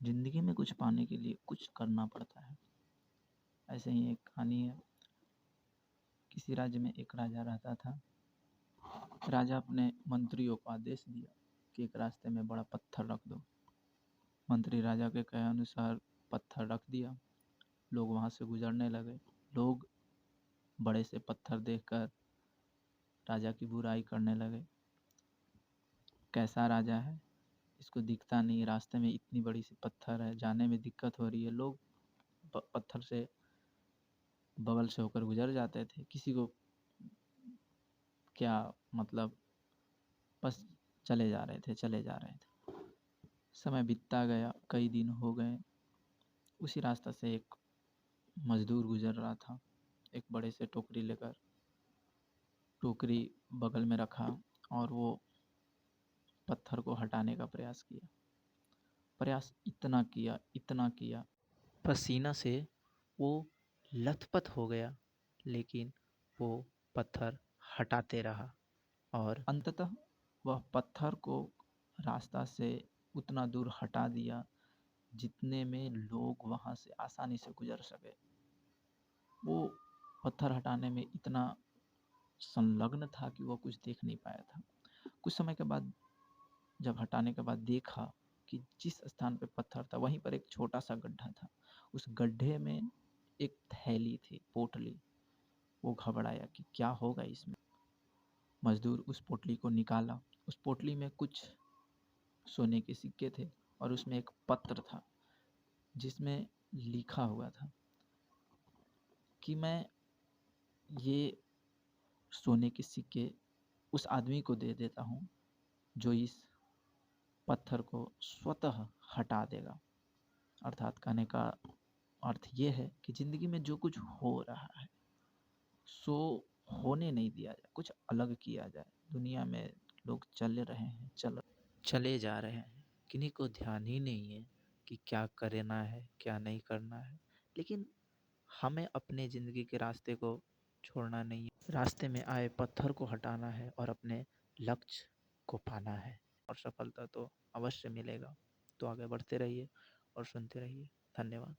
ज़िंदगी में कुछ पाने के लिए कुछ करना पड़ता है। ऐसे ही एक कहानी है। किसी राज्य में एक राजा रहता था। राजा अपने मंत्रियों को आदेश दिया कि एक रास्ते में बड़ा पत्थर रख दो। मंत्री राजा के कहे अनुसार पत्थर रख दिया। लोग वहाँ से गुजरने लगे। लोग बड़े से पत्थर देखकर राजा की बुराई करने लगे। कैसा राजा है, इसको दिखता नहीं, रास्ते में इतनी बड़ी सी पत्थर है, जाने में दिक्कत हो रही है। लोग पत्थर से बगल से होकर गुजर जाते थे। किसी को क्या मतलब, बस चले जा रहे थे। समय बीतता गया, कई दिन हो गए। उसी रास्ता से एक मजदूर गुजर रहा था, एक बड़े से टोकरी लेकर। टोकरी बगल में रखा और वो पत्थर को हटाने का प्रयास किया। प्रयास इतना किया, पसीना से वो लथपथ हो गया, लेकिन वो पत्थर हटाते रहा और अंततः वह पत्थर को रास्ता से उतना दूर हटा दिया जितने में लोग वहाँ से आसानी से गुजर सके। वो पत्थर हटाने में इतना संलग्न था कि वो कुछ देख नहीं पाया था। कुछ समय के बाद जब हटाने के बाद देखा कि जिस स्थान पे पत्थर था वहीं पर एक छोटा सा गड्ढा था। उस गड्ढे में एक थैली थी, पोटली। वो घबराया कि क्या होगा इसमें। मजदूर उस पोटली को निकाला। उस पोटली में कुछ सोने के सिक्के थे और उसमें एक पत्र था जिसमें लिखा हुआ था कि मैं ये सोने के सिक्के उस आदमी को दे देता हूँ जो इस पत्थर को स्वतः हटा देगा। अर्थात कहने का अर्थ ये है कि ज़िंदगी में जो कुछ हो रहा है सो होने नहीं दिया जाए, कुछ अलग किया जाए। दुनिया में लोग चल रहे हैं, चले जा रहे हैं, किन्हीं को ध्यान ही नहीं है कि क्या करना है क्या नहीं करना है। लेकिन हमें अपने ज़िंदगी के रास्ते को छोड़ना नहीं है। रास्ते में आए पत्थर को हटाना है और अपने लक्ष्य को पाना है, और सफलता तो अवश्य मिलेगा। तो आगे बढ़ते रहिए और सुनते रहिए। धन्यवाद।